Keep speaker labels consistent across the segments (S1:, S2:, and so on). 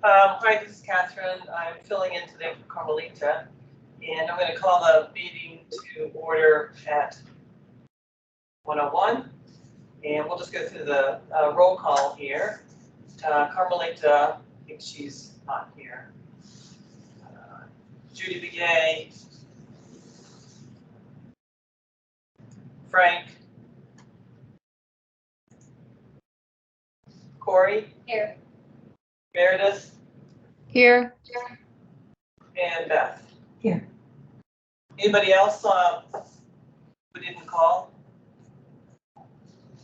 S1: Hi, this is Catherine. I'm filling in today for Carmelita, and I'm going to call the meeting to order at 1:01, and we'll just go through the roll call here. Carmelita, I think she's not here. Judy Begay, Frank, Corey,
S2: here.
S1: Meredith,
S3: here.
S1: and Beth.
S4: Here.
S1: Anybody else who didn't call?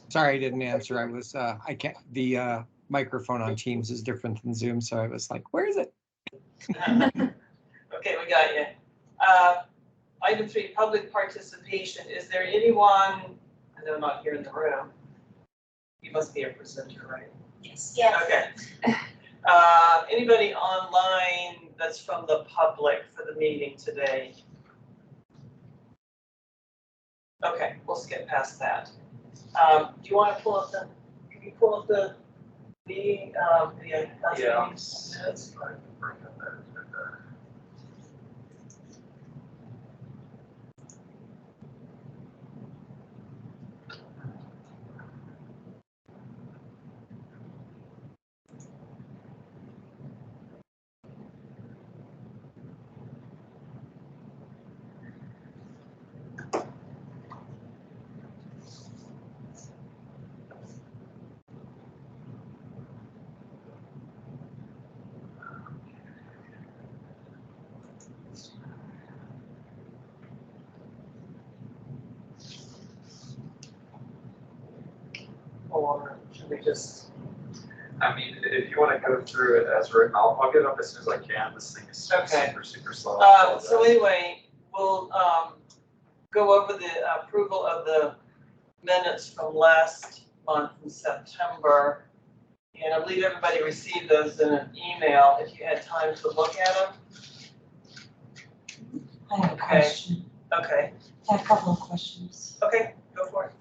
S5: Sorry, I didn't answer. I was, I can't, the microphone on Teams is different than Zoom, so I was like, where is it?
S1: Okay, we got you. Item 3, public participation. Is there anyone, I know I'm not here in the room. You must be a presenter, right?
S2: Yes. Yes.
S1: Okay. Anybody online that's from the public for the meeting today? Okay, we'll skip past that. Do you want to pull up the, can you pull up the meeting,
S6: Yeah.
S1: minutes? Or should we just?
S6: I mean, if you want to go through it as written, I'll get up as soon as I can. This thing is
S1: Okay.
S6: super slow.
S1: So anyway, we'll go over the approval of the minutes from last month in September. And I believe everybody received those in an email if you had time to look at them.
S4: I have a
S1: Okay.
S4: question.
S1: Okay,
S4: I have a couple of questions.
S1: okay, go for it.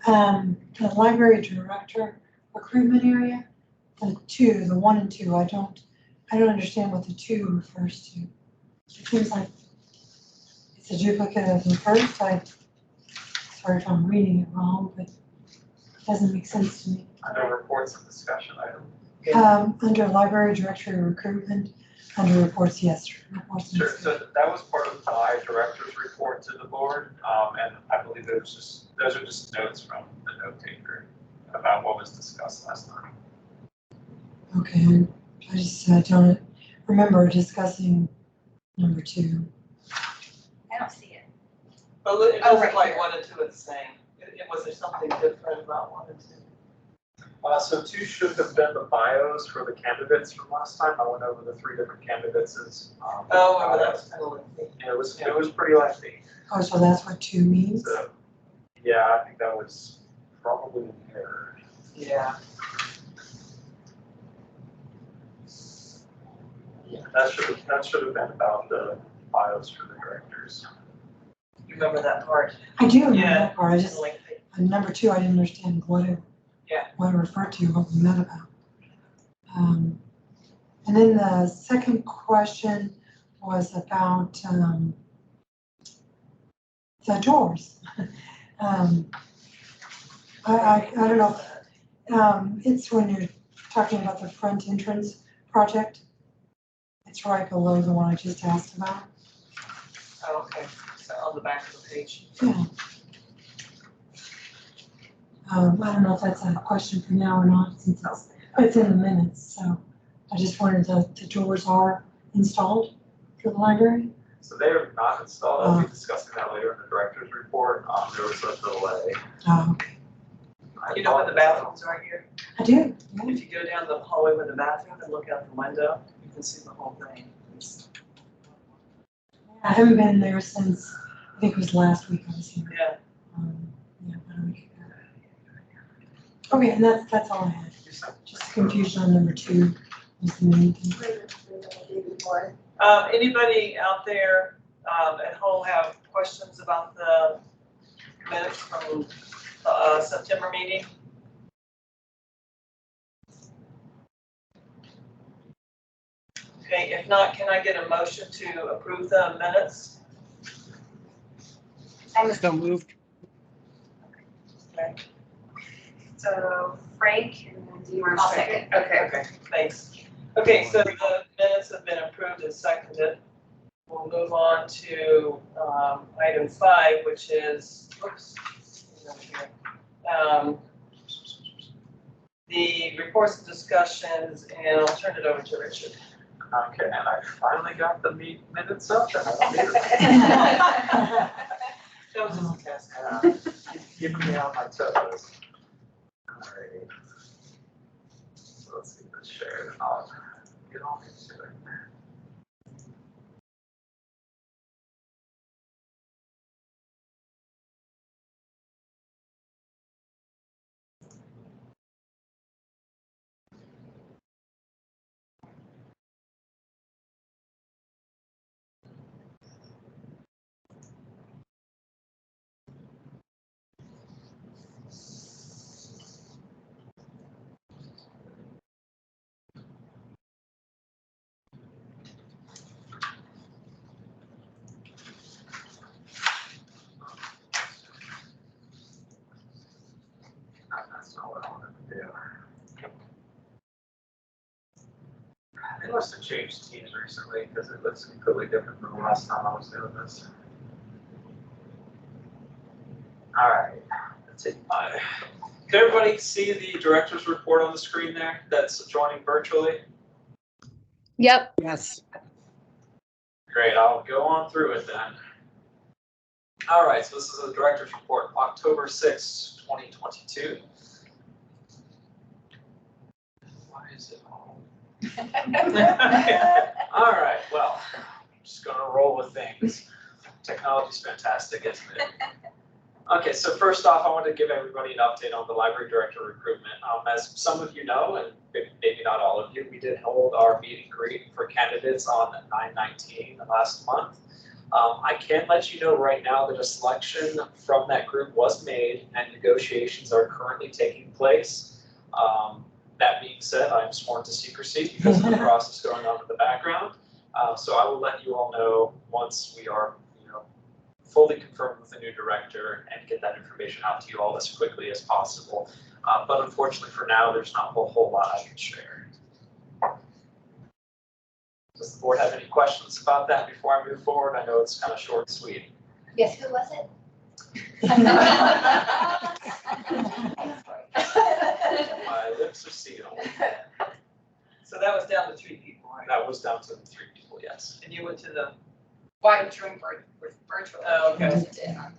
S4: The library director recruitment area, the 1 and 2, I don't understand what the 2 refers to. It seems like it's a duplicate of the first. Sorry if I'm reading it wrong, but it doesn't make sense to me.
S6: I know reports and discussion item.
S4: Under library director recruitment, under reports, yes, reports. and
S6: Sure,
S4: discussion.
S6: so that was part of my director's report to the board, and I believe those are just notes from the note taker about what was discussed last time.
S4: Okay, I just don't remember discussing number 2.
S2: I don't see it.
S1: But it doesn't
S2: right
S1: like
S2: here.
S1: 1 and 2 are the same. Was there something different about 1 and 2?
S6: So 2 should have been the bios for the candidates from last time. I went over the 3 different candidates.
S1: Oh, well, that's kind of lengthy.
S6: It was pretty lengthy.
S4: Oh, so that's what 2 means?
S6: So, yeah, I think that was probably an error.
S1: Yeah.
S6: That should have been about the bios for the directors.
S1: You remember that part?
S4: I do remember
S1: Yeah.
S4: that part. I just,
S1: Lengthy.
S4: number 2, I didn't understand what it referred to, what we meant about. And then the second question was about the doors. I don't know. It's when you're talking about the front entrance project. It's right below the one I just asked about.
S1: Oh, okay, so on the back of the page.
S4: Yeah. I don't know if that's a question for now or not, since it's in the minutes, so I just wondered if the doors are installed for the library.
S6: So they are not installed. I'll be discussing that later in the director's report. There was a delay.
S4: Oh, okay.
S1: You know where the bathrooms are here?
S4: I do, yeah.
S1: If you go down the hallway with the bathroom and look out the window, you can see the whole thing.
S4: I haven't been there since, I think it was last week I was here.
S1: Yeah.
S4: About a week ago. Okay, and that's all I had. Just confusion on number 2 was the main thing.
S1: Anybody out there at home have questions about the minutes from the September meeting? Okay, if not, can I get a motion to approve the minutes?
S5: So moved.
S1: Okay,
S2: So Frank and then do you want to
S1: I'll
S2: second?
S1: second. Okay, thanks. Okay, so the minutes have been approved and seconded. We'll move on to item 5, which is, the reports and discussions, and I'll turn it over to Richard.
S6: Okay, and I finally got the minutes up, and I don't need it.
S1: That was just a test.
S6: Keep me on my toes. Alright. So let's get this shared and I'll get on into it. That's not what I wanted to do. They must have changed teams recently because it looks completely different from the last time I was doing this. Alright, that's it.
S3: Can everybody see the director's report on the screen there that's joining virtually?
S7: Yep.
S5: Yes.
S3: Great, I'll go on through it then. All right, so this is the director's report, October 6, 2022. Why is it all? All right, well, I'm just gonna roll with things. Technology's fantastic, isn't it? Okay, so first off, I want to give everybody an update on the library director recruitment. As some of you know, and maybe not all of you, we did hold our meet and greet for candidates on 9/19 last month. I can let you know right now that a selection from that group was made and negotiations are currently taking place. That being said, I'm sworn to secrecy because of the process going on in the background. So I will let you all know once we are, fully confirmed with the new director and get that information out to you all as quickly as possible. But unfortunately for now, there's not a whole lot I can share. Does the board have any questions about that before I move forward? I know it's kind of short and sweet.
S2: Yes, who was it?
S3: My lips are sealed.
S1: So that was down to 3 people, right?
S3: That was down to 3 people, yes.
S1: And you went to the,
S2: Why join virtual?
S1: Oh, okay.
S2: Yeah.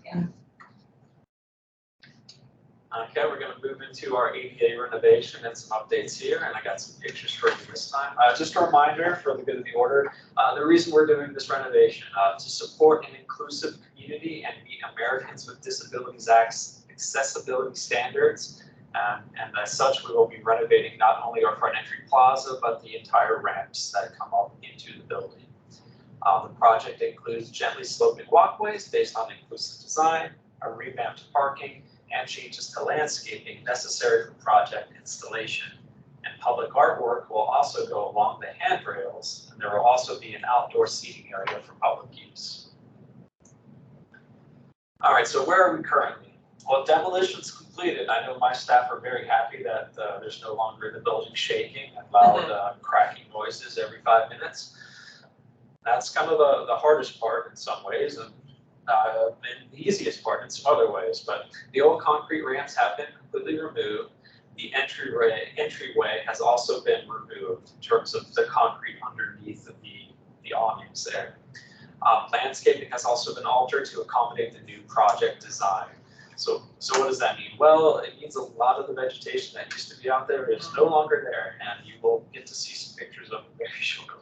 S3: Okay, we're gonna move into our ADA renovation and some updates here, and I got some pictures for you this time. Just a reminder for the good of the order, the reason we're doing this renovation, to support an inclusive community and meet Americans with Disabilities Act's accessibility standards. And as such, we will be renovating not only our front entry plaza, but the entire ramps that come up into the building. The project includes gently sloping walkways based on inclusive design, a revamped parking, and changes to landscaping necessary for project installation. And public artwork will also go along the handrails, and there will also be an outdoor seating area for public use. All right, so where are we currently? Well, demolition's completed. I know my staff are very happy that there's no longer the building shaking and loud cracking noises every 5 minutes. That's kind of the hardest part in some ways, and the easiest part in some other ways. But the old concrete ramps have been completely removed. The entryway has also been removed in terms of the concrete underneath the awnings there. Landscaping has also been altered to accommodate the new project design. So what does that mean? Well, it means a lot of the vegetation that used to be out there is no longer there, and you will get to see some pictures of it very shortly.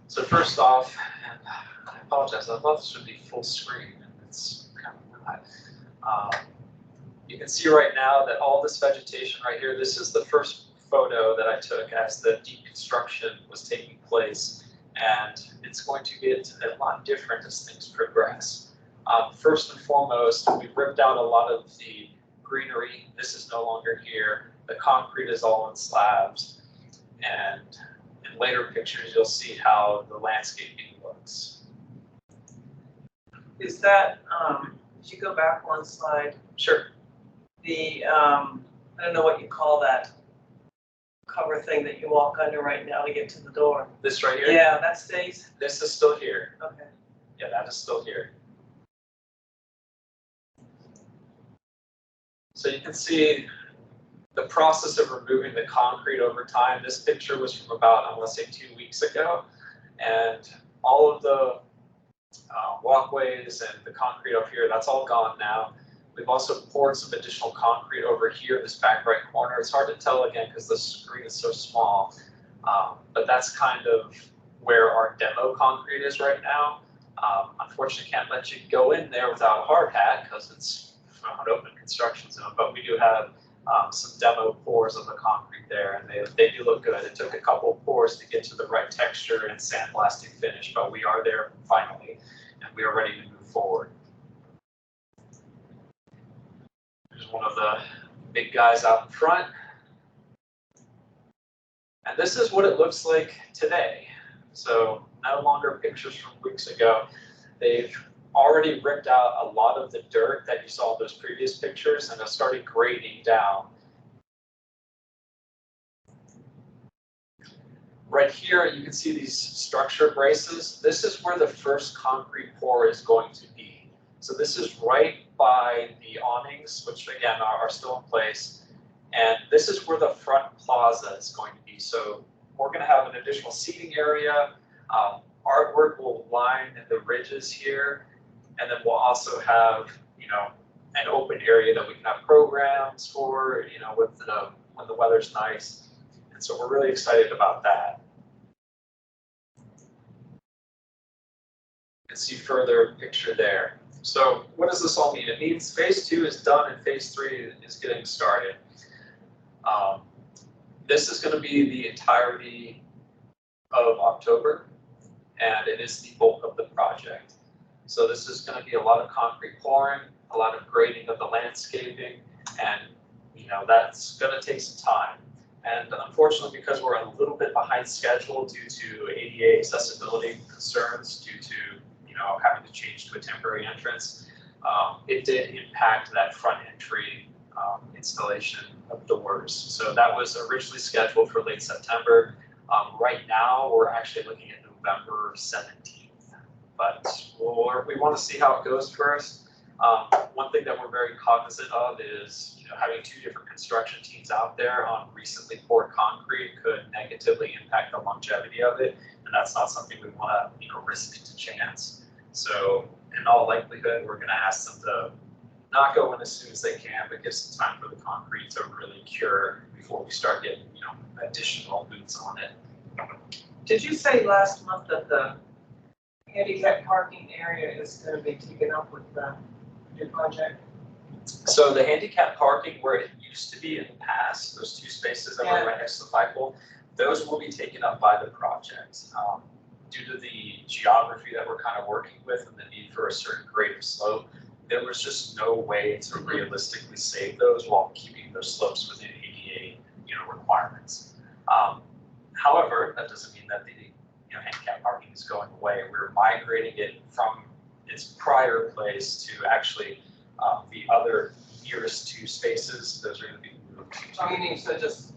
S3: So first off, and I apologize, I thought this would be full screen, and it's kind of not. You can see right now that all this vegetation right here, this is the first photo that I took as the deconstruction was taking place, and it's going to get a lot different as things progress. First and foremost, we ripped out a lot of the greenery. This is no longer here. The concrete is all in slabs. And in later pictures, you'll see how the landscaping looks.
S1: Is that, did you go back one slide?
S3: Sure.
S1: The, I don't know what you call that cover thing that you walk under right now to get to the door.
S3: This right here?
S1: Yeah, that stays?
S3: This is still here.
S1: Okay.
S3: Yeah, that is still here. So you can see the process of removing the concrete over time. This picture was from about, I want to say 2 weeks ago. And all of the walkways and the concrete up here, that's all gone now. We've also poured some additional concrete over here in this back right corner. It's hard to tell again because the screen is so small, but that's kind of where our demo concrete is right now. Unfortunately, can't let you go in there without a hard hat because it's an open construction zone, but we do have some demo pours of the concrete there, and they do look good. It took a couple pours to get to the right texture and sandblasting finish, but we are there finally, and we are ready to move forward. There's one of the big guys out in front. And this is what it looks like today. So no longer pictures from weeks ago. They've already ripped out a lot of the dirt that you saw in those previous pictures and have started grading down. Right here, you can see these structure braces. This is where the first concrete pour is going to be. So this is right by the awnings, which again are still in place. And this is where the front plaza is going to be. So we're going to have an additional seating area. Artwork will line the ridges here. And then we'll also have, you know, an open area that we can have programs for, you know, with when the weather's nice. And so we're really excited about that. You can see further picture there. So what does this all mean? It means phase 2 is done and phase 3 is getting started. This is going to be the entirety of October, and it is the bulk of the project. So this is going to be a lot of concrete pouring, a lot of grading of the landscaping, and you know that's going to take some time. And unfortunately, because we're a little bit behind schedule due to ADA accessibility concerns, due to having to change to a temporary entrance, it did impact that front entry installation of doors. So that was originally scheduled for late September. Right now, we're actually looking at November 17th, but we want to see how it goes first. One thing that we're very cognizant of is having 2 different construction teams out there on recently poured concrete could negatively impact the longevity of it, and that's not something we want to risk to chance. So in all likelihood, we're going to ask them to not go in as soon as they can, but give some time for the concrete to really cure before we start getting additional boots on it.
S1: Did you say last month that the handicap parking area is going to be taken up with the new project?
S3: So the handicap parking where it used to be in the past, those 2 spaces that were right next to the flagpole, those will be taken up by the project. Due to the geography that we're kind of working with and the need for a certain grade of slope, there was just no way to realistically save those while keeping those slopes within ADA requirements. However, that doesn't mean that the handicap parking is going away. We're migrating it from its prior place to actually the other nearest 2 spaces. Those are going to be moved.
S1: Oh, you mean so just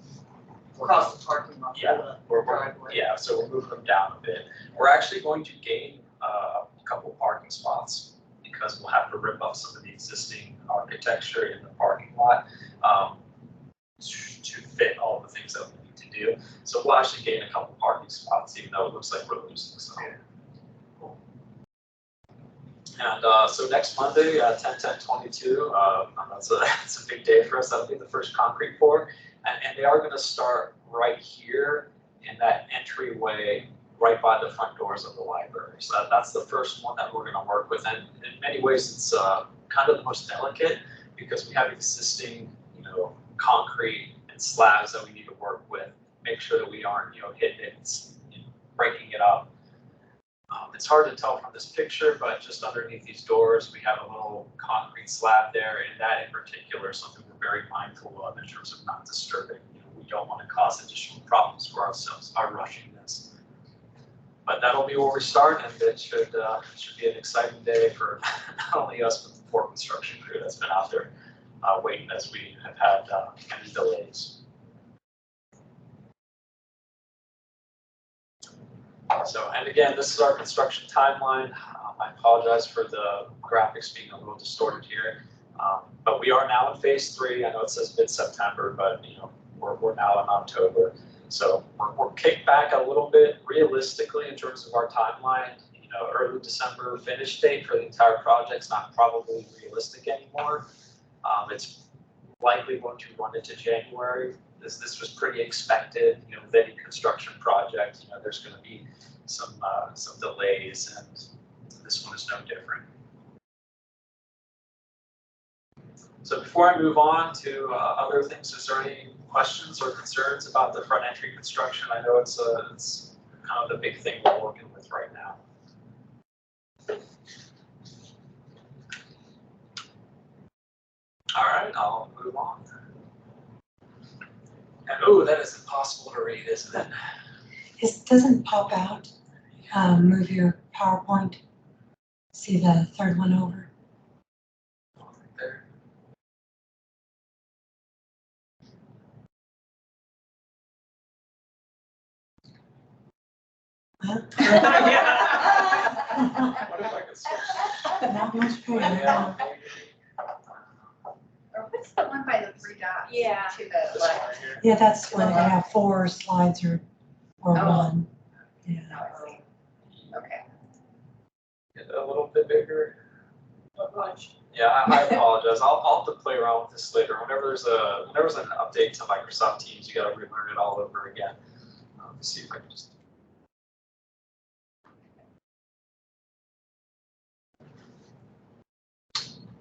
S1: across the parking lot?
S3: Yeah, so we're moving them down a bit. We're actually going to gain a couple parking spots because we'll have to rip up some of the existing architecture in the parking lot to fit all the things that we need to do. So we'll actually gain a couple parking spots, even though it looks like we're losing some. And so next Monday, 10/10/22, that's a big day for us. That'll be the first concrete pour. And they are going to start right here in that entryway right by the front doors of the library. So that's the first one that we're going to work with. And in many ways, it's kind of the most delicate because we have existing, concrete and slabs that we need to work with. Make sure that we aren't, hitting it, breaking it up. It's hard to tell from this picture, but just underneath these doors, we have a little concrete slab there, and that in particular is something we're very mindful of in terms of not disturbing. You know, we don't want to cause additional problems for ourselves by rushing this. But that'll be where we start, and it should be an exciting day for not only us, but the poor construction crew that's been out there waiting as we have had many delays. So, and again, this is our construction timeline. I apologize for the graphics being a little distorted here, but we are now in phase 3. I know it says mid-September, but you know we're now in October, so we're kicked back a little bit realistically in terms of our timeline. You know, early December finish date for the entire project's not probably realistic anymore. It's likely going to run into January. This was pretty expected. You know, with any construction project, you know, there's going to be some delays, and this one is no different. So before I move on to other things, is there any questions or concerns about the front entry construction? I know it's kind of the big thing we're working with right now. All right, I'll move on. And oh, that is impossible to read, isn't it?
S4: It doesn't pop out. Move your PowerPoint. See the third one over.
S3: Right there.
S4: Huh?
S3: What if I could switch?
S4: Not much better.
S3: Yeah,
S2: Or what's the one by the 3 dots?
S7: Yeah.
S2: To the
S3: this one
S2: left.
S3: right here.
S4: Yeah, that's when they have 4 slides or
S2: Oh.
S4: 1. Yeah.
S2: Oh, I see. Okay.
S3: Get a little bit bigger. Yeah, I apologize. I'll have to play around with this later. Whenever there's an update to Microsoft Teams, you got to relearn it all over again. Let's see if I can just.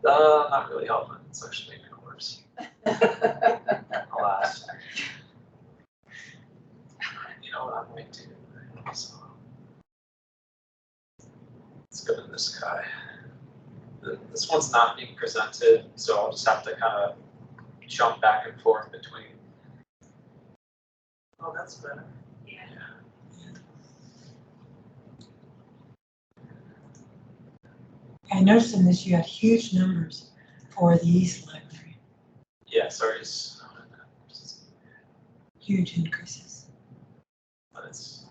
S3: Not really helping. It's actually making it worse. Alas. You know what I'm going to do? So, let's go to this guy. This one's not being presented, so I'll just have to kind of jump back and forth between. Oh, that's better.
S2: Yeah.
S4: I noticed in this you had huge numbers for the East Library.
S3: Yeah, sorry.
S4: Huge increases.
S3: But it's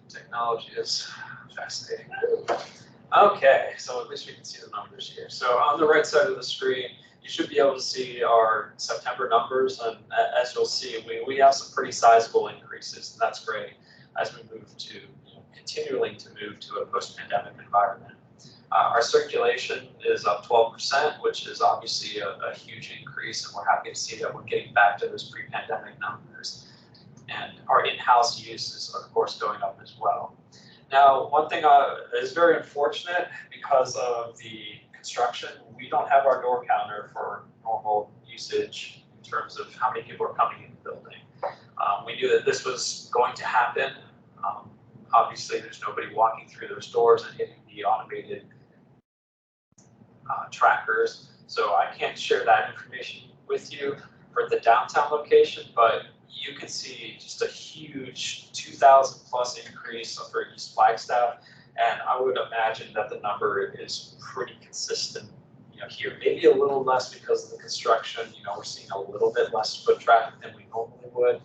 S3: technology is fascinating. Okay, so at least we can see the numbers here. So on the right side of the screen, you should be able to see our September numbers, and as you'll see, we have some pretty sizable increases, and that's great as we move to, continuing to move to a post-pandemic environment. Our circulation is up 12%, which is obviously a huge increase, and we're happy to see that we're getting back to those pre-pandemic numbers. And our in-house use is, of course, going up as well. Now, one thing that is very unfortunate because of the construction, we don't have our door counter for normal usage in terms of how many people are coming in the building. We knew that this was going to happen. Obviously, there's nobody walking through those doors and hitting the automated trackers, so I can't share that information with you for the downtown location, but you can see just a huge 2,000 plus increase for East Flagstaff, and I would imagine that the number is pretty consistent, here. Maybe a little less because of the construction. We're seeing a little bit less foot traffic than we normally would.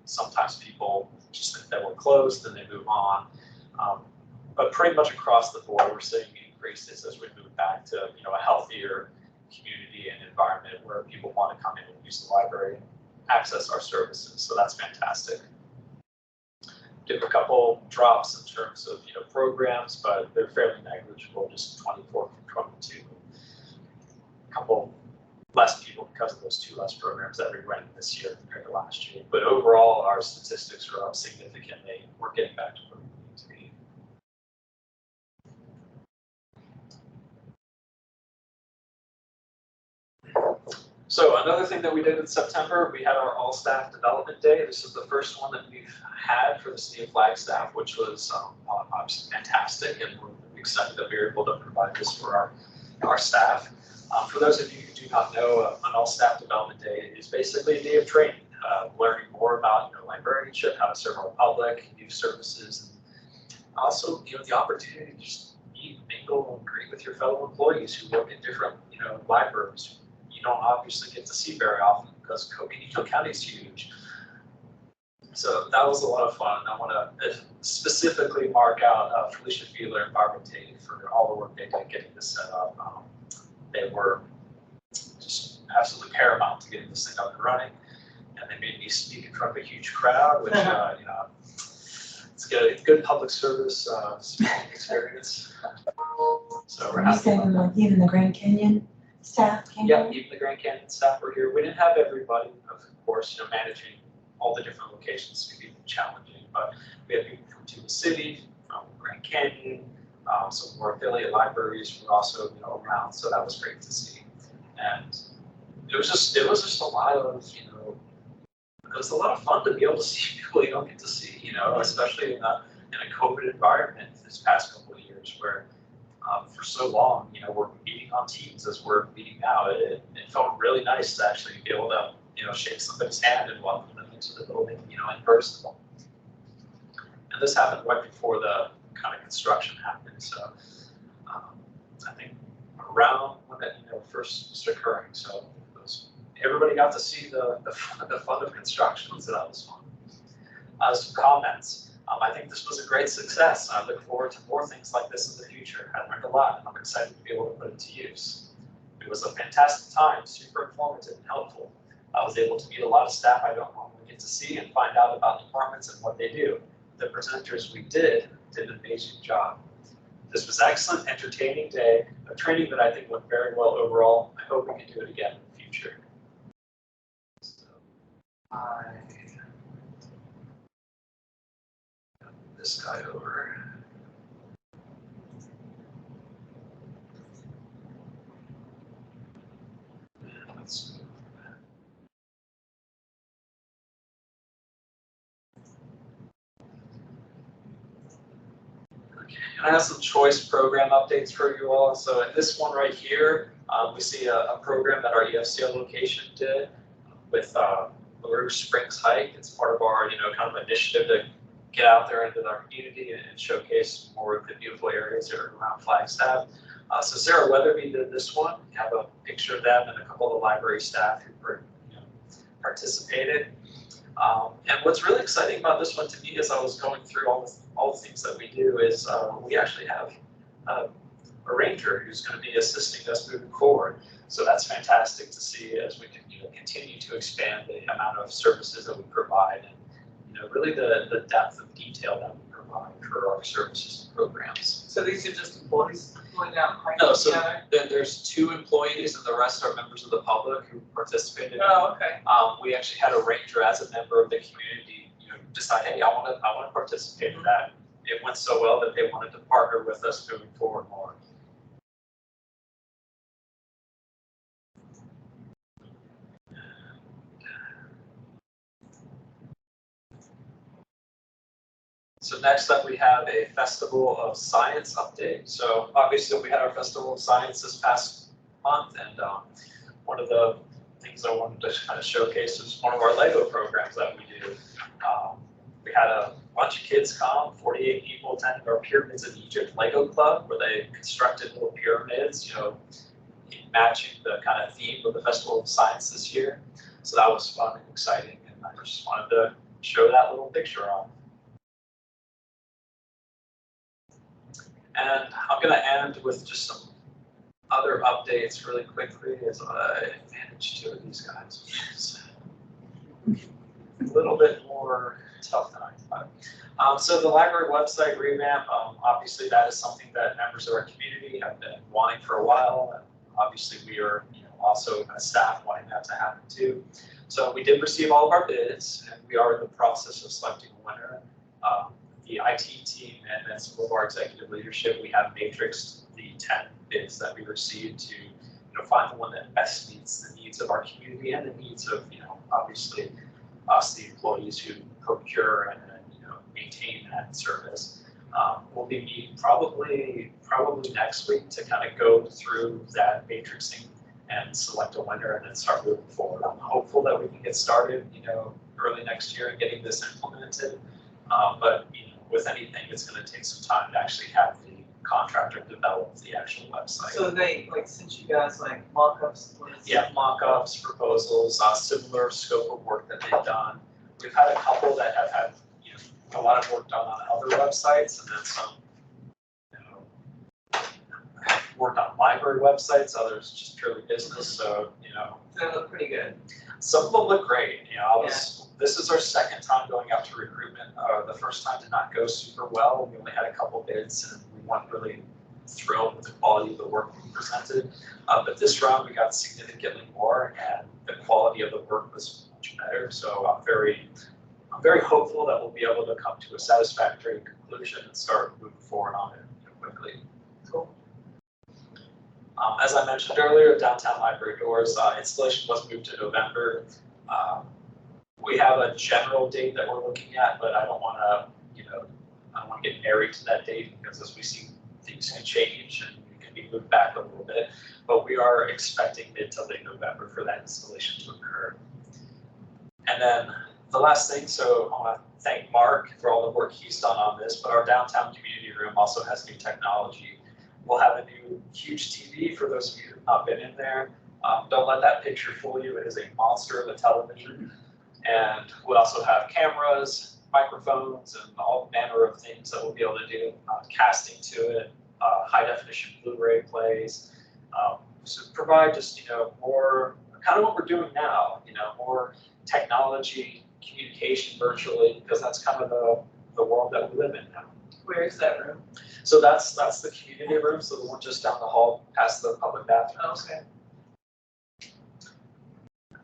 S3: Sometimes people just think that we're closed and they move on, but pretty much across the board, we're seeing increases as we move back to a healthier community and environment where people want to come in and use the library, access our services. So that's fantastic. Give a couple drops in terms of programs, but they're fairly negligible, just 24 from 22. A couple less people because of those 2 less programs that we ran this year compared to last year. But overall, our statistics are up significantly. We're getting back to where we need to be. So another thing that we did in September, we had our all-staff development day. This is the first one that we've had for the city of Flagstaff, which was obviously fantastic, and we're excited that we were able to provide this for our staff. For those of you who do not know, an all-staff development day is basically a day of training, learning more about librarianship, how to serve our public, new services, and also the opportunity to just meet, mingle, and greet with your fellow employees who work in different libraries. You don't obviously get to see very often because Coconino County is huge. So that was a lot of fun. I want to specifically mark out Felicia Fiedler and Barbara Tate for all the work they did getting this set up. They were just absolutely paramount to getting this thing up and running, and they made me speak in front of a huge crowd, which it's good public service speaking experience. So we're
S4: You
S3: happy
S4: saying
S3: about that.
S4: like even the Grand Canyon staff came
S3: Yeah,
S4: in?
S3: even the Grand Canyon staff were here. We didn't have everybody, of course, managing all the different locations can be challenging, but we had people from Tuba City, from Grand Canyon, some more affiliate libraries were also around, so that was great to see. And it was just a lot of it was a lot of fun to be able to see people you don't get to see, especially in a COVID environment this past couple of years where for so long, we're meeting on Teams as we're meeting now. It felt really nice to actually be able to, shake somebody's hand and welcome them into the building, in person. And this happened right before the kind of construction happened. So I think around when that first was occurring. So everybody got to see the fun of construction. So that was fun. Some comments. I think this was a great success. I look forward to more things like this in the future. I learned a lot, and I'm excited to be able to put it to use. It was a fantastic time, super informative and helpful. I was able to meet a lot of staff I don't normally get to see and find out about departments and what they do. The presenters we did an amazing job. This was excellent, entertaining day, a training that I think went very well overall. I hope we can do it again in the future. So, this guy over. Let's move. Okay, and I have some choice program updates for you all. So in this one right here, we see a program that our EFCO location did with LaRouche Springs Hike. It's part of our kind of initiative to get out there into our community and showcase more of the beautiful areas that are around Flagstaff. So Sarah Weatherby did this one. We have a picture of them and a couple of the library staff who participated. And what's really exciting about this one to me as I was going through all the things that we do is we actually have a ranger who's going to be assisting us moving forward. So that's fantastic to see as we can continue to expand the amount of services that we provide and really the depth of detail that we provide for our services and programs.
S1: So these are just employees going out and hiking
S3: No, so
S1: together?
S3: then there's 2 employees and the rest are members of the public who participated.
S1: Oh, okay.
S3: We actually had a ranger as a member of the community, decide, hey, I want to participate in that. It went so well that they wanted to partner with us moving forward more. So next up, we have a Festival of Science update. So obviously we had our Festival of Science this past month, and one of the things I wanted to kind of showcase is one of our Lego programs that we do. We had a bunch of kids come, 48 people attended our Pyramids of Egypt Lego Club, where they constructed little pyramids, matching the kind of theme of the Festival of Science this year. So that was fun and exciting, and I just wanted to show that little picture off. And I'm going to end with just some other updates really quickly as I manage 2 of these guys. It's a little bit more tough than I thought. So the library website revamp, obviously that is something that members of our community have been wanting for a while. And obviously we are also as staff wanting that to happen too. So we did receive all of our bids and we are in the process of selecting a winner. The IT team and then some of our executive leadership, we have matrixed the 10 bids that we received to find the one that best meets the needs of our community and the needs of, obviously us, the employees who procure and maintain that service. We'll be meeting probably next week to kind of go through that matrixing and select a winner and then start moving forward. I'm hopeful that we can get started, early next year and getting this implemented. But with anything, it's going to take some time to actually have the contractor develop the actual website.
S1: So they sent you guys mock-ups?
S3: Yeah, mock-ups, proposals, similar scope of work that they've done. We've had a couple that have had a lot of work done on other websites, and then some have worked on library websites, others just purely business. So
S1: They look pretty good.
S3: some of them look great. This is our second time going out to recruitment. The first time did not go super well. We only had a couple bids, and we weren't really thrilled with the quality of the work we presented. But this round we got significantly more, and the quality of the work was much better. So I'm very hopeful that we'll be able to come to a satisfactory conclusion and start moving forward on it quickly.
S1: Cool.
S3: As I mentioned earlier, downtown library doors installation was moved to November. We have a general date that we're looking at, but I don't want to get married to that date because as we see, things can change and it can be moved back a little bit. But we are expecting mid to late November for that installation to occur. And then the last thing, so I want to thank Mark for all the work he's done on this, but our downtown community room also has new technology. We'll have a new huge TV for those of you who have not been in there. Don't let that picture fool you. It is a monster of a television. And we also have cameras, microphones, and all manner of things that we'll be able to do, casting to it, high definition Blu-ray plays. So provide just, more, kind of what we're doing now, more technology, communication virtually, because that's kind of the world that we live in now.
S1: Where is that room?
S3: So that's the community room, so the one just down the hall past the public bathroom.
S1: Oh, okay.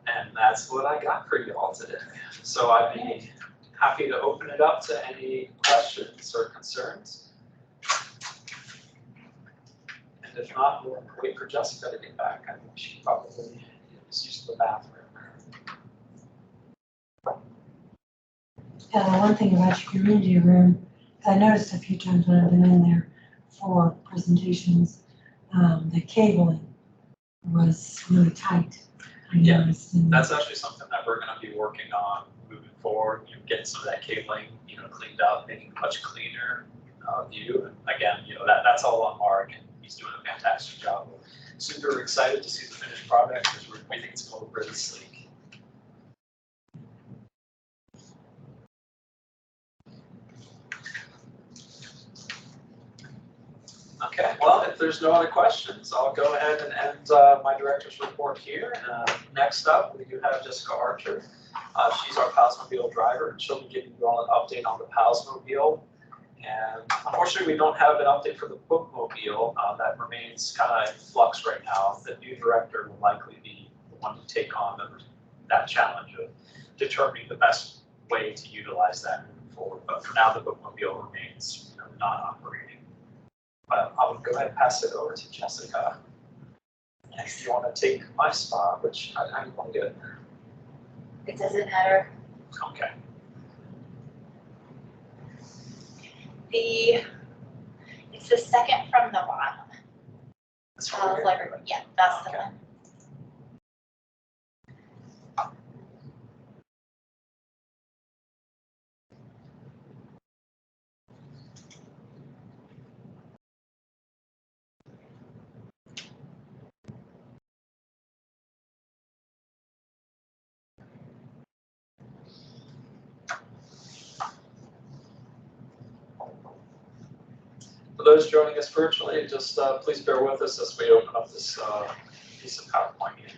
S3: And that's what I got for you all today. So I'd be happy to open it up to any questions or concerns. And if not, we'll wait for Jessica to get back. I think she probably is used the bathroom.
S4: Yeah, the one thing about your community room, I noticed a few times when I've been in there for presentations, the cabling was really tight. I
S3: Yeah,
S4: noticed, and
S3: That's actually something that we're going to be working on moving forward. Getting some of that cabling, cleaned up, making a much cleaner view. And again, that's all on Mark, and he's doing a fantastic job. We're super excited to see the finished product because we think it's going to look really sleek. Okay, well, if there's no other questions, I'll go ahead and end my director's report here. Next up, we do have Jessica Archer. She's our Palsmobile driver, and she'll be giving you all an update on the Palsmobile. And unfortunately, we don't have an update for the Bookmobile. That remains kind of in flux right now. The new director will likely be the one to take on that challenge of determining the best way to utilize that moving forward. But for now, the Bookmobile remains non-operating. But I would go ahead and pass it over to Jessica. And if you want to take my spot, which I want to do it.
S2: It doesn't matter.
S3: Okay.
S2: It's the second from the bottom.
S3: That's right here.
S2: Library, yeah, that's the
S3: Okay.
S2: one.
S3: For those joining us virtually, just please bear with us as we open up this piece of PowerPoint here.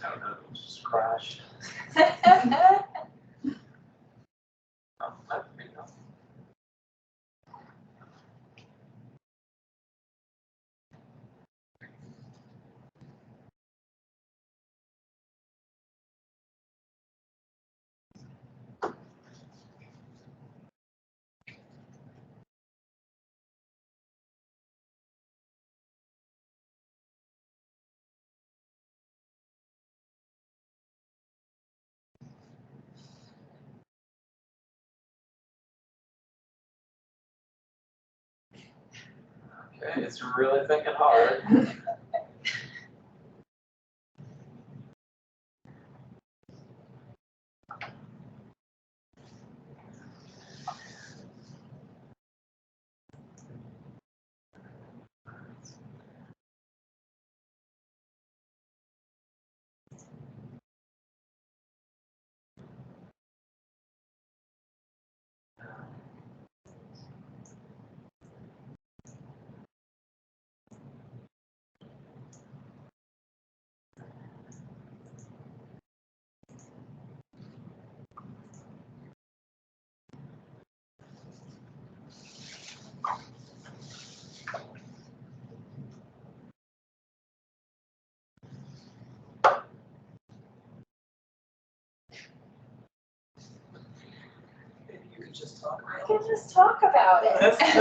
S3: I don't know, it just crashed. Oh, there we go. Okay, it's really thinking hard.
S1: Maybe you could just talk
S2: I
S1: about
S2: can
S1: it.
S2: just talk about it.
S1: Let's do it.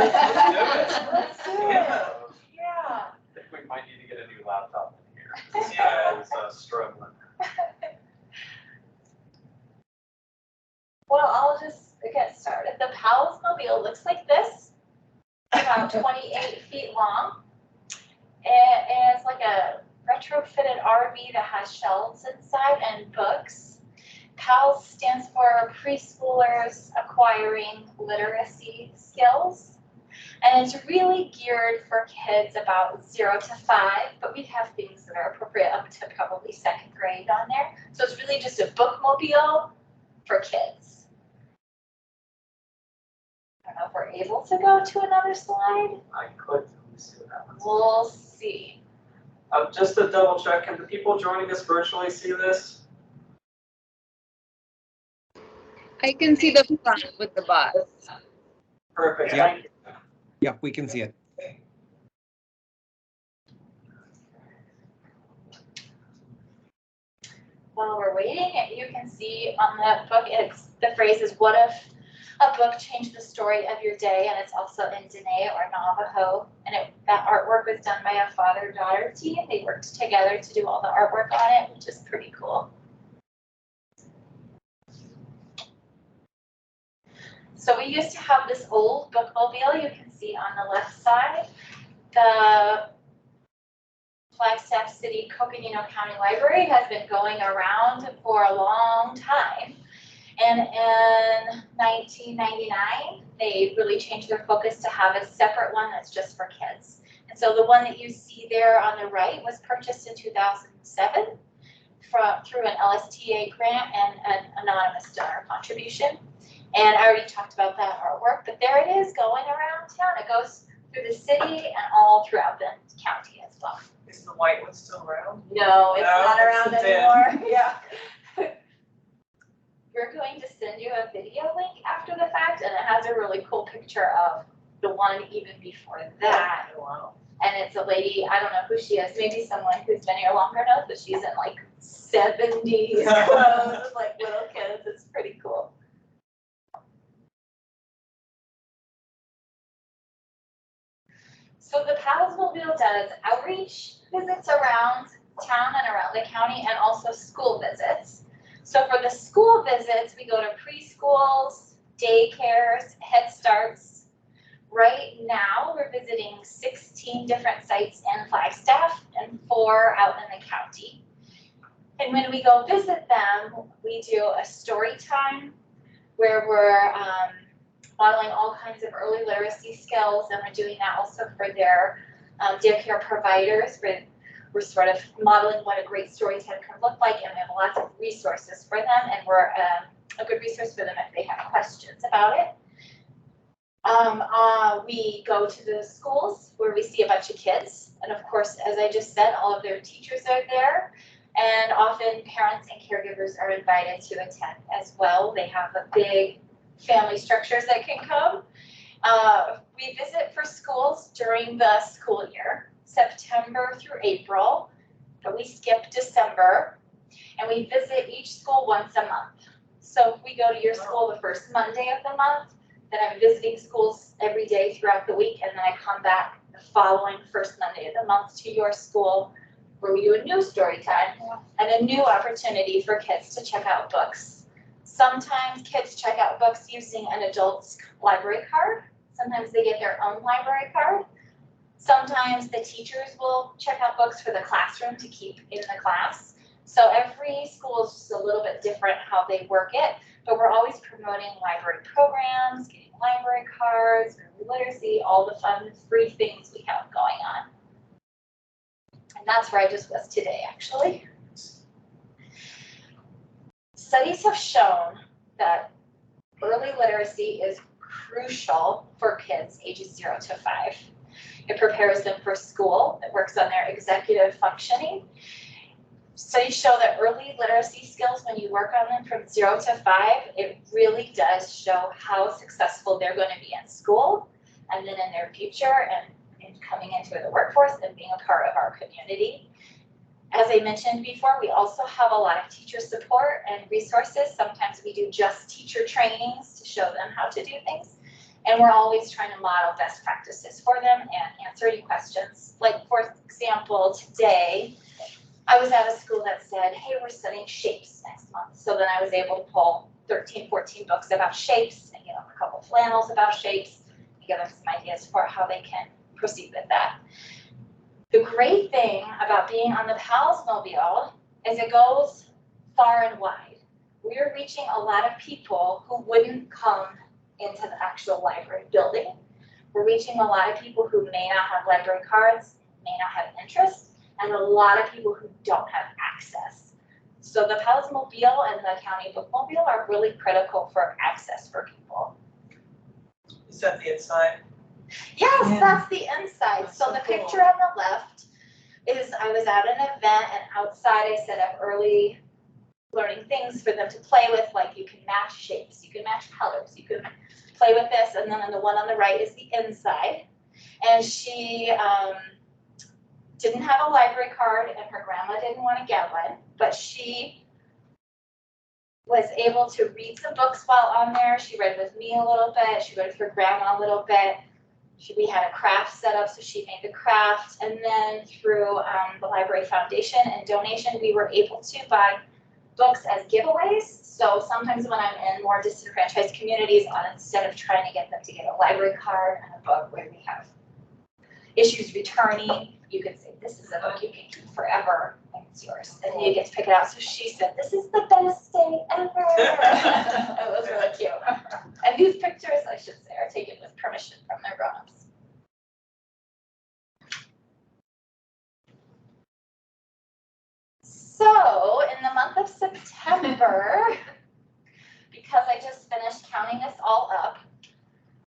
S2: Let's do it.
S1: Yeah.
S2: Yeah.
S6: I think we might need to get a new laptop in here. This guy is struggling.
S8: Well, I'll just get started. The Pals Mobile looks like this, about 28 feet long. It is like a retrofitted RV that has shelves inside and books. PALS stands for Preschoolers Acquiring Literacy Skills. And it's really geared for kids about 0 to 5, but we have things that are appropriate up to probably 2nd grade on there. So it's really just a bookmobile for kids. I don't know if we're able to go to another slide.
S3: I clicked, let me see what happens.
S8: We'll see.
S3: Just to double check, can the people joining us virtually see this?
S7: I can see the front with the bus.
S3: Perfect,
S5: Yeah.
S3: thank you.
S5: Yep, we can see it.
S8: While we're waiting, you can see on the book, the phrase is, what if a book changed the story of your day? And it's also in Dene or Navajo. And that artwork was done by a father-daughter team. They worked together to do all the artwork on it, which is pretty cool. So we used to have this old bookmobile you can see on the left side. The Flagstaff City Coconino County Library has been going around for a long time. And in 1999, they really changed their focus to have a separate one that's just for kids. And so the one that you see there on the right was purchased in 2007 through an LSTA grant and an anonymous donor contribution. And I already talked about that artwork, but there it is going around town. It goes through the city and all throughout the county as well.
S1: Is the white one still around?
S8: No, it's
S1: No,
S8: not around
S1: it's dead.
S8: anymore. Yeah. We're going to send you a video link after the fact, and it has a really cool picture of the one even before that.
S1: Oh, wow.
S8: And it's a lady, I don't know who she is, maybe someone who's been here longer knows, but she's in like 70s clothes, like little kids. It's pretty cool. So the Pals Mobile does outreach visits around town and around the county, and also school visits. So for the school visits, we go to preschools, daycares, Head Starts. Right now, we're visiting 16 different sites in Flagstaff and 4 out in the county. And when we go visit them, we do a story time where we're modeling all kinds of early literacy skills, and we're doing that also for their daycare providers. We're sort of modeling what a great story time can look like, and we have lots of resources for them, and we're a good resource for them if they have questions about it. We go to the schools where we see a bunch of kids, and of course, as I just said, all of their teachers are there, and often parents and caregivers are invited to attend as well. They have a big family structures that can come. We visit for schools during the school year, September through April, but we skip December, and we visit each school once a month. So if we go to your school the first Monday of the month, then I'm visiting schools every day throughout the week, and then I come back the following first Monday of the month to your school, where we do a new story time and a new opportunity for kids to check out books. Sometimes kids check out books using an adult's library card. Sometimes they get their own library card. Sometimes the teachers will check out books for the classroom to keep in the class. So every school is just a little bit different how they work it, but we're always promoting library programs, getting library cards, early literacy, all the fun, free things we have going on. And that's where I just was today, actually. Studies have shown that early literacy is crucial for kids ages 0 to 5. It prepares them for school, it works on their executive functioning. Studies show that early literacy skills, when you work on them from 0 to 5, it really does show how successful they're going to be in school and then in their future and in coming into the workforce and being a part of our community. As I mentioned before, we also have a lot of teacher support and resources. Sometimes we do just teacher trainings to show them how to do things. And we're always trying to model best practices for them and answer any questions. Like, for example, today, I was at a school that said, hey, we're studying shapes next month. So then I was able to pull 13, 14 books about shapes and get them a couple flannels about shapes and give them some ideas for how they can proceed with that. The great thing about being on the PALS Mobile is it goes far and wide. We're reaching a lot of people who wouldn't come into the actual library building. We're reaching a lot of people who may not have library cards, may not have interest, and a lot of people who don't have access. So the PALS Mobile and the County Bookmobile are really critical for access for people.
S1: Is that the inside?
S8: Yes,
S4: Yeah.
S8: that's the inside.
S1: That's
S8: So
S1: so
S8: the
S1: cool.
S8: picture on the left is I was at an event, and outside I set up early learning things for them to play with, like you can match shapes, you can match colors, you can play with this, and then on the one on the right is the inside. And she didn't have a library card, and her grandma didn't want to get one, but she was able to read some books while on there. She read with me a little bit, she read with her grandma a little bit. We had a craft set up, so she made the craft, and then through the Library Foundation and donation, we were able to buy books as giveaways. So sometimes when I'm in more disenfranchised communities, instead of trying to get them to get a library card and a book where we have issues returning, you can say, this is a book you can keep forever, and it's yours, and you get to pick it out. So she said, this is the best day ever. It was really cute. And these pictures, I should say, are taken with permission from their grown-ups. So in the month of September, because I just finished counting this all up,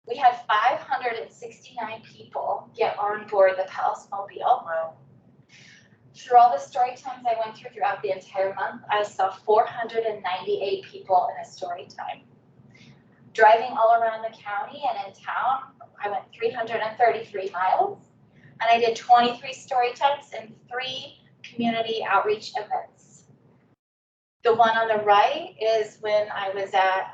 S8: we had 569 people get on board the PALS Mobile.
S1: Wow.
S8: Through all the story times I went through throughout the entire month, I saw 498 people in a story time. Driving all around the county and in town, I went 333 miles, and I did 23 story times and 3 community outreach events. The one on the right is when I was at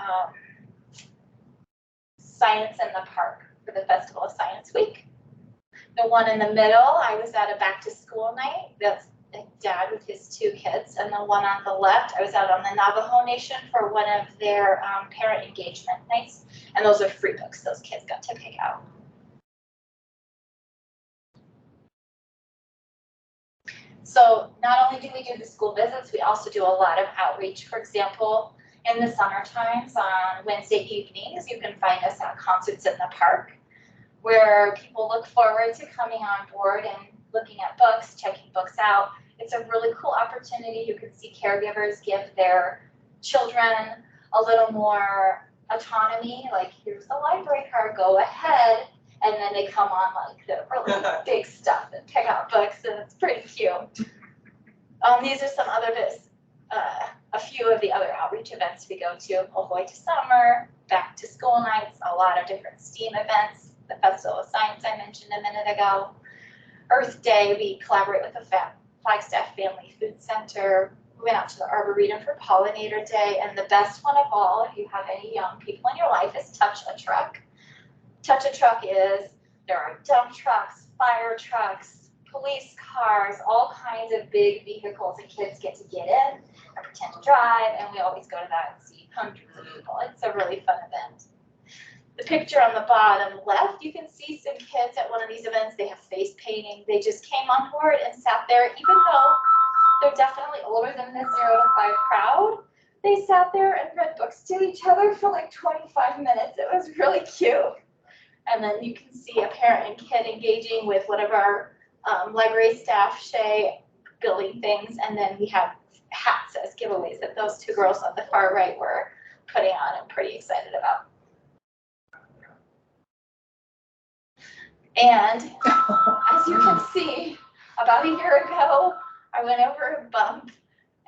S8: Science in the Park for the Festival of Science Week. The one in the middle, I was at a back to school night. That's a dad with his 2 kids. And the one on the left, I was out on the Navajo Nation for one of their parent engagement nights. And those are free books those kids got to pick out. So not only do we do the school visits, we also do a lot of outreach. For example, in the summer times on Wednesday evenings, you can find us at concerts in the park, where people look forward to coming on board and looking at books, checking books out. It's a really cool opportunity. You can see caregivers give their children a little more autonomy, like here's the library card, go ahead. And then they come on like the really big stuff and pick out books, and it's pretty cute. These are some other bits, a few of the other outreach events we go to. Ahoy to Summer, Back to School Nights, a lot of different STEAM events. The Festival of Science I mentioned a minute ago. Earth Day, we collaborate with the Flagstaff Family Food Center. We went out to the Arboretum for Pollinator Day, and the best one of all, if you have any young people in your life, is Touch a Truck. Touch a Truck is, there are dump trucks, fire trucks, police cars, all kinds of big vehicles, and kids get to get in and pretend to drive, and we always go to that and see hundreds of people. It's a really fun event. The picture on the bottom left, you can see some kids at one of these events. They have face painting. They just came on board and sat there, even though they're definitely older than the 0 to 5 crowd. They sat there and read books to each other for like 25 minutes. It was really cute. And then you can see a parent and kid engaging with one of our library staff, Shay, building things. And then we have hats as giveaways that those two girls on the far right were putting on and pretty excited about. And as you can see, about a year ago, I went over a bump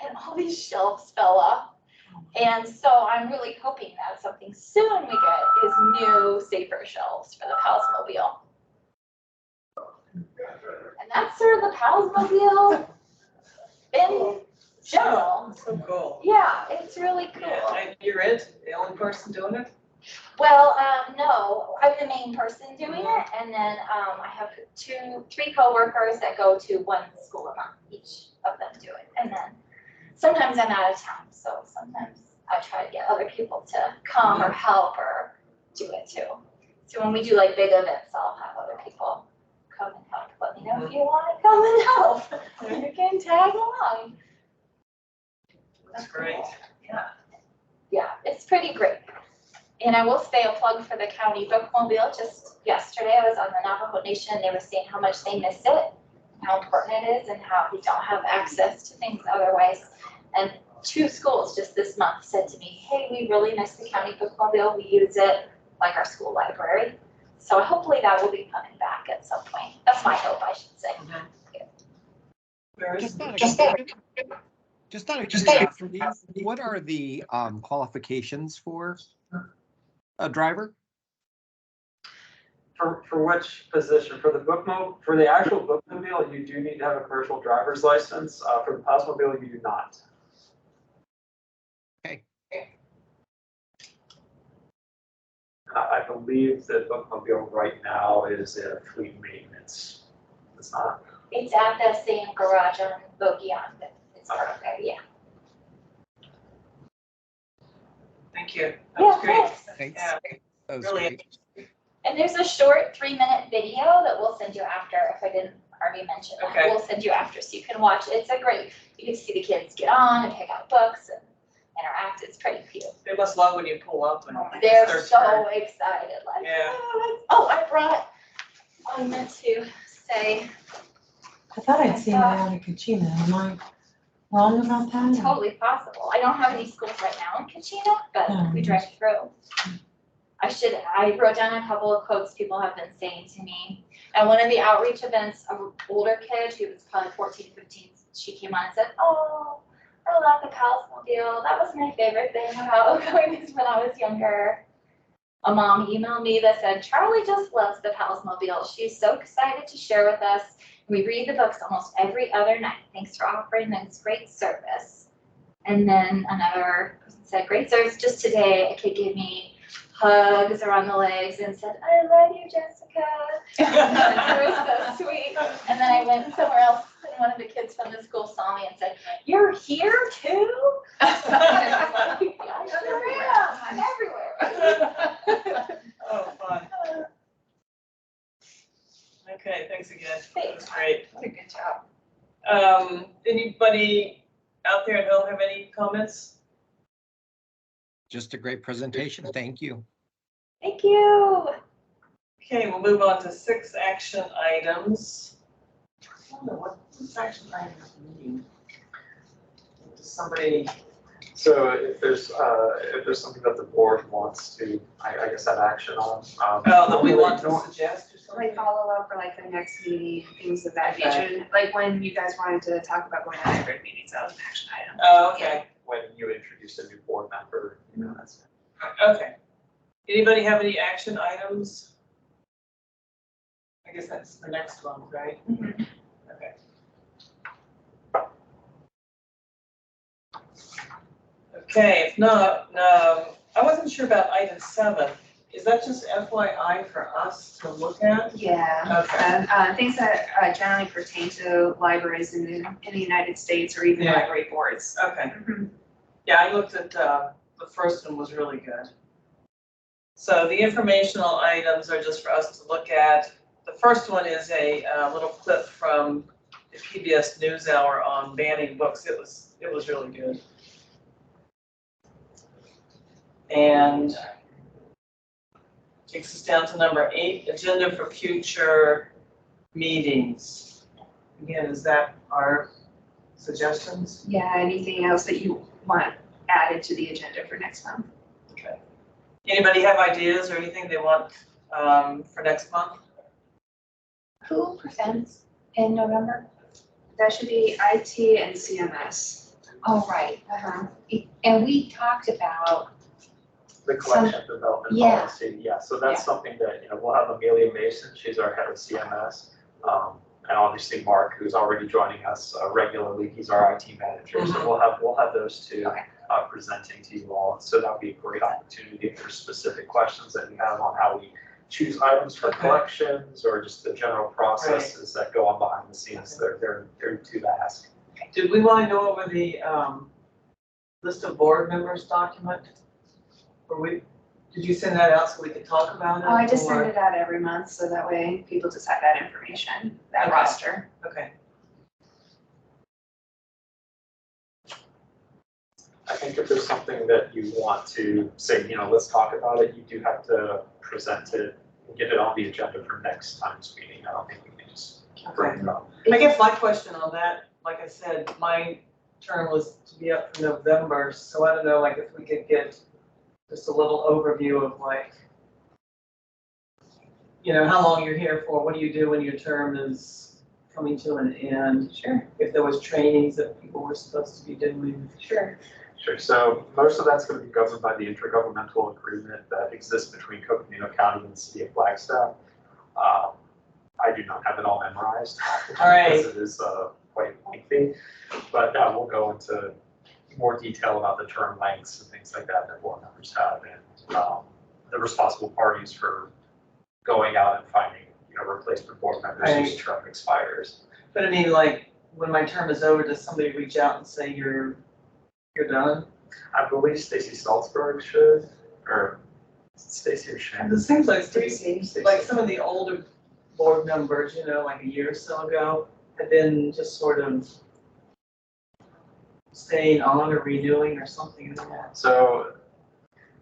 S8: and all these shelves fell off. And so I'm really hoping that something soon we get is new, safer shelves for the Palsmobile. And that's sort of the Palsmobile in general.
S1: So cool.
S8: Yeah, it's really cool.
S1: Yeah, and you're it, the only person doing it?
S8: Well, no, I'm the main person doing it, and then I have 3 coworkers that go to one school a month. Each of them do it, and then sometimes I'm out of town, so sometimes I try to get other people to come or help or do it too. So when we do like big events, I'll have other people come and help. Let me know if you want to come and help. You can tag along.
S1: That's great. Yeah.
S8: Yeah, it's pretty great. And I will say a plug for the county bookmobile. Just yesterday, I was on the Navajo Nation, and they were saying how much they miss it, how important it is, and how we don't have access to things otherwise. And 2 schools just this month said to me, hey, we really miss the county bookmobile. We use it like our school library. So hopefully that will be coming back at some point. That's my hope, I should say.
S5: Just out of curiosity, what are the qualifications for a driver?
S3: For which position? For the for the actual bookmobile, you do need to have a commercial driver's license. For the Palsmobile, you do not.
S5: Okay.
S3: I believe the bookmobile right now is in fleet maintenance. It's not.
S8: It's at the same garage on Bogion, but it's part there, yeah.
S1: Thank you. That
S8: Yeah,
S1: was great.
S5: Thanks.
S1: Yeah,
S5: That was
S1: really.
S5: great.
S8: And there's a short 3-minute video that we'll send you after, if I didn't already mention that.
S1: Okay.
S8: We'll send you after so you can watch it. It's a great, you can see the kids get on and pick out books and interact. It's pretty cute.
S1: They must love when you pull up and.
S8: They're
S1: it's
S8: so
S1: their turn.
S8: excited, like,
S1: Yeah.
S8: oh, I meant to say,
S4: I thought I'd seen that out of Kachina. Am I wrong about that?
S8: totally possible. I don't have any schools right now in Kachina, but we drive through. I wrote down a couple of quotes people have been saying to me. At one of the outreach events, an older kid, she was probably 14, 15, she came on and said, oh, I love the Palsmobile. That was my favorite thing about going this when I was younger. A mom emailed me that said, Charlie just loves the Palsmobile. She's so excited to share with us. We read the books almost every other night. Thanks for offering this great service. And then another person said, great service. Just today, a kid gave me hugs around the legs and said, I love you, Jessica. It was so sweet. And then I went somewhere else, and one of the kids from the school saw me and said, you're here too? I sure am. I'm everywhere.
S1: Oh, fun. Okay, thanks again.
S8: Thanks.
S1: That's great.
S2: What a good job.
S1: Anybody out there at home have any comments?
S5: Just a great presentation. Thank you.
S8: Thank you.
S1: Okay, we'll move on to 6 action items. I don't know, what's action items mean? Does somebody,
S3: So if there's something that the board wants to, I guess, have action on.
S1: that we want to suggest or something?
S2: Like follow up for like the next meeting, things of that
S1: Okay.
S2: nature. Like when you guys wanted to talk about going to hybrid meetings, that was an action item.
S1: Oh, okay,
S3: When you introduce a new board member, that's.
S1: okay. Anybody have any action items? I guess that's the next one, right?
S2: Mhm.
S1: Okay. Okay, if not, I wasn't sure about item 7. Is that just FYI for us to look at?
S2: Yeah,
S1: Okay.
S2: things that generally pertain to libraries in the United States or even
S1: Yeah.
S2: library boards.
S1: Okay.
S2: Mhm.
S1: Yeah, I looked at, the first one was really good. So the informational items are just for us to look at. The first one is a little clip from the PBS NewsHour on banning books. It was really good. And takes us down to number 8, agenda for future meetings. Again, is that our suggestions?
S2: Yeah, anything else that you want added to the agenda for next month?
S1: Okay. Anybody have ideas or anything they want for next month?
S8: Who presents in November?
S2: That should be IT and CMS.
S8: Oh, right.
S2: Uh-huh.
S8: And we talked about,
S3: The collection development
S8: Yeah.
S3: policy, yeah, so that's something that, we'll have Amelia Mason, she's our head of CMS. And obviously Mark, who's already joining us regularly, he's our IT manager, so we'll have those two
S8: Okay.
S3: presenting to you all. So that'll be a great opportunity for specific questions that you have on how we choose items for
S1: Okay.
S3: collections or just the general processes that go on behind the scenes, they're to ask.
S1: Did we want to go over the list of board members document? Did you send that out so we could talk about it?
S2: Oh, I just
S1: or-
S2: send it out every month, so that way people just have that information, that
S1: Okay.
S2: roster.
S1: Okay,
S3: I think if there's something that you want to say, let's talk about it, you do have to present it and get it on the agenda for next time's meeting. I don't think we can just bring it up.
S1: I guess my question on that, like I said, my term was to be up for November, so I don't know, like if we could get just a little overview of like, how long you're here for, what do you do when your term is coming to an end?
S2: Sure.
S1: If there was trainings that people were supposed to be doing.
S2: Sure.
S3: Sure, so most of that's going to be governed by the intergovernmental agreement that exists between Coconino County and the city of Flagstaff. I do not have it all memorized.
S1: All right.
S3: Because it is quite lengthy, but we'll go into more detail about the term lengths and things like that board members have and the responsible parties for going out and finding, replacement board members whose term expires.
S1: But I mean, like, when my term is over, does somebody reach out and say you're done?
S3: I believe Stacy Salzberg should, or Stacy or Shannon.
S1: It seems like
S2: Stacy.
S1: like some of the older board members, like a year or so ago, have been just sort of staying on or renewing or something like that.
S3: So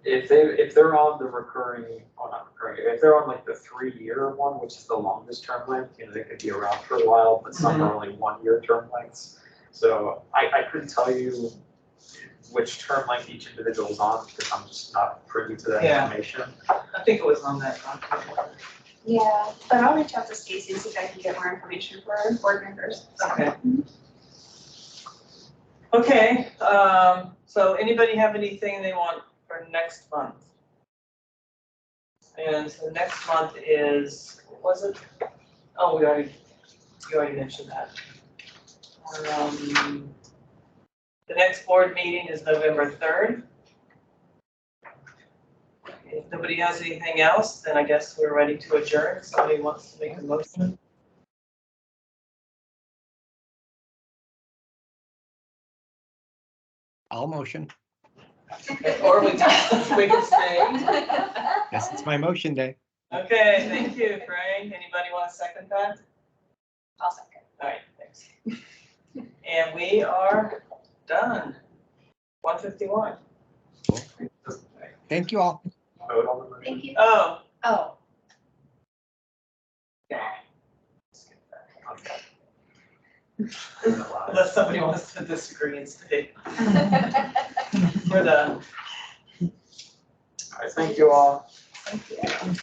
S3: if they're on the recurring, or not recurring, if they're on like the 3-year one, which is the longest term length, they could be around for a while, but some are only 1-year term lengths. So I couldn't tell you which term length each individual is on because I'm just not privy to that information.
S1: I think it was on that document.
S2: Yeah, but I'll reach out to Stacy and see if I can get more information for our board members.
S1: Okay. Okay, so anybody have anything they want for next month? And so next month is, what was it? Oh, you already mentioned that. The next board meeting is November 3rd. If nobody has anything else, then I guess we're ready to adjourn. If somebody wants to make a motion.
S5: I'll motion.
S1: Or we can stay.
S5: Guess it's my motion day.
S1: Okay, thank you, Frank. Anybody want to second that?
S8: I'll second.
S1: All right, thanks. And we are done. 1:51.
S5: Thank you all.
S6: Vote on the motion.
S2: Thank you.
S1: Oh,
S8: Oh.
S1: unless somebody wants to disagree and stay. We're done.
S3: All right, thank you all.
S1: Thank you.